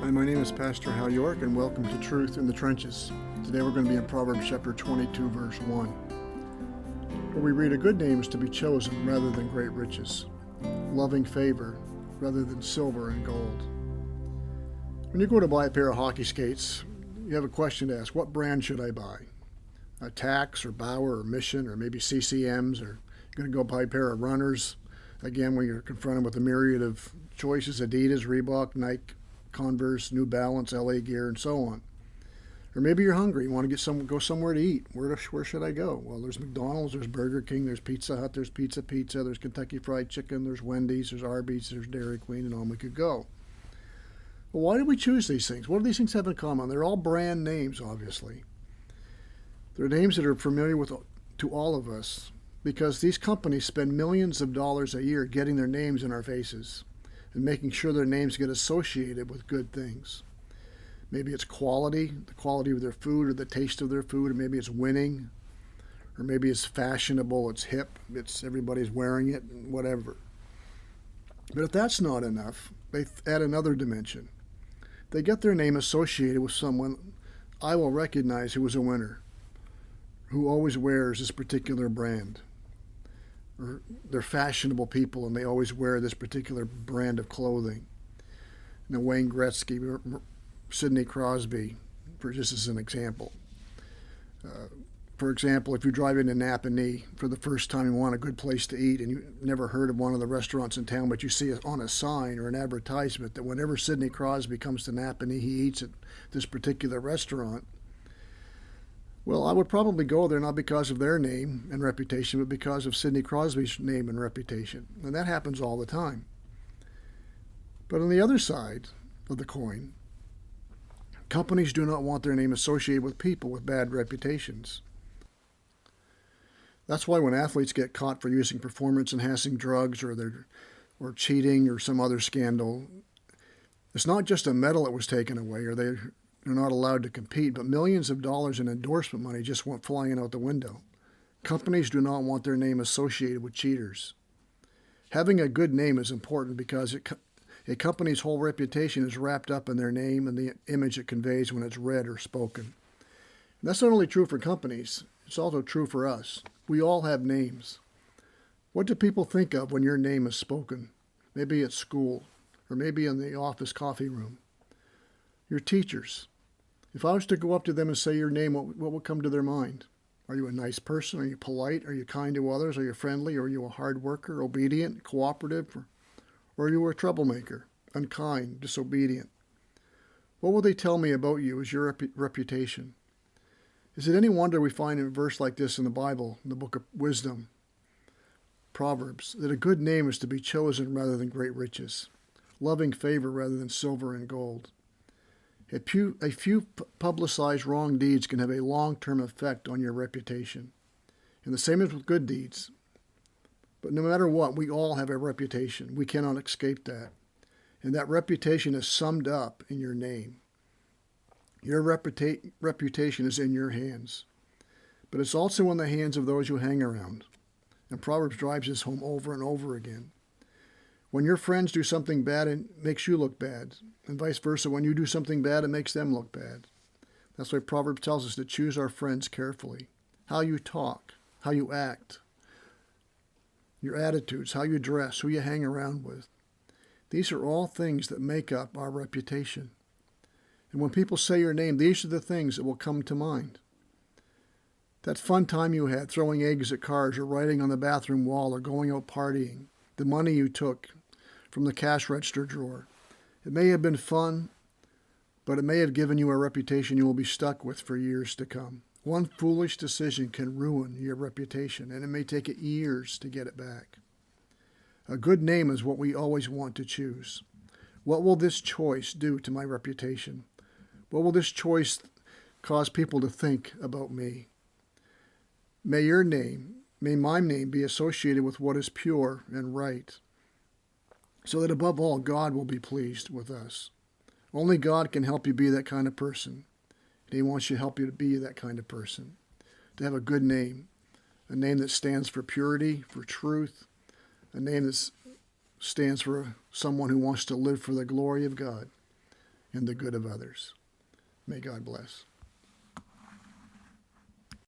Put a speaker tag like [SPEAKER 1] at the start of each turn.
[SPEAKER 1] Hi, my name is Pastor Hal York, and welcome to Truth in the Trenches. Today we're going to be in Proverbs chapter 22, verse 1, where we read, "A good name is to be chosen rather than great riches, loving favor rather than silver and gold." When you go to buy a pair of hockey skates, you have a question to ask: what brand should I buy? A Tacx or Bauer or Mission or maybe CCMs, or you're going to go buy a pair of runners. Again, when you're confronted with a myriad of choices: Adidas, Reebok, Nike, Converse, New Balance, LA Gear, and so on. Or maybe you're hungry, you want to go somewhere to eat. Where should I go? Well, there's McDonald's, there's Burger King, there's Pizza Hut, there's Pizza, there's Kentucky Fried Chicken, there's Wendy's, there's Arby's, there's Dairy Queen, and on we could go. Well, why do we choose these things? What do these things have in common? They're all brand names, obviously. They're names that are familiar to all of us because these companies spend millions of dollars a year getting their names in our faces and making sure their names get associated with good things. Maybe it's quality, the quality of their food or the taste of their food, or maybe it's winning, or maybe it's fashionable, it's hip, it's everybody's wearing it, whatever. But if that's not enough, they add another dimension. They get their name associated with someone I will recognize who is a winner, who always wears this particular brand. Or they're fashionable people and they always wear this particular brand of clothing. Wayne Gretzky, Sidney Crosby, just as an example. For example, if you drive into Napanee for the first time and want a good place to eat and you've never heard of one of the restaurants in town, but you see it on a sign or an advertisement that whenever Sidney Crosby comes to Napanee, he eats at this particular restaurant. Well, I would probably go there not because of their name and reputation, but because of Sidney Crosby's name and reputation. And that happens all the time. But on the other side of the coin, companies do not want their name associated with people with bad reputations. That's why when athletes get caught for using performance-enhancing drugs or cheating or some other scandal, it's not just a medal that was taken away or they're not allowed to compete, but millions of dollars in endorsement money just went flying out the window. Companies do not want their name associated with cheaters. Having a good name is important because a company's whole reputation is wrapped up in their name and the image it conveys when it's read or spoken. And that's not only true for companies, it's also true for us. We all have names. What do people think of when your name is spoken? Maybe at school, or maybe in the office coffee room. Your teachers. If I was to go up to them and say your name, what would come to their mind? Are you a nice person? Are you polite? Are you kind to others? Are you friendly? Are you a hard worker, obedient, cooperative? Or are you a troublemaker, unkind, disobedient? What will they tell me about you as your reputation? Is it any wonder we find a verse like this in the Bible, in the book of Wisdom, Proverbs, that a good name is to be chosen rather than great riches, loving favor rather than silver and gold? A few publicized wrong deeds can have a long-term effect on your reputation. And the same is with good deeds. But no matter what, we all have a reputation. We cannot escape that. And that reputation is summed up in your name. Your reputation is in your hands. But it's also in the hands of those you hang around. And Proverbs drives this home over and over again. When your friends do something bad, it makes you look bad. And vice versa, when you do something bad, it makes them look bad. That's why Proverbs tells us to choose our friends carefully. How you talk, how you act, your attitudes, how you dress, who you hang around with. These are all things that make up our reputation. And when people say your name, these are the things that will come to mind. That fun time you had throwing eggs at cars or writing on the bathroom wall or going out partying. The money you took from the cash register drawer. It may have been fun, but it may have given you a reputation you will be stuck with for years to come. One foolish decision can ruin your reputation, and it may take it years to get it back. A good name is what we always want to choose. What will this choice do to my reputation? What will this choice cause people to think about me? May my name be associated with what is pure and right, so that above all, God will be pleased with us. Only God can help you be that kind of person. And He wants to help you to be that kind of person, to have a good name, a name that stands for purity, for truth, a name that stands for someone who wants to live for the glory of God. and the good of others. May God bless.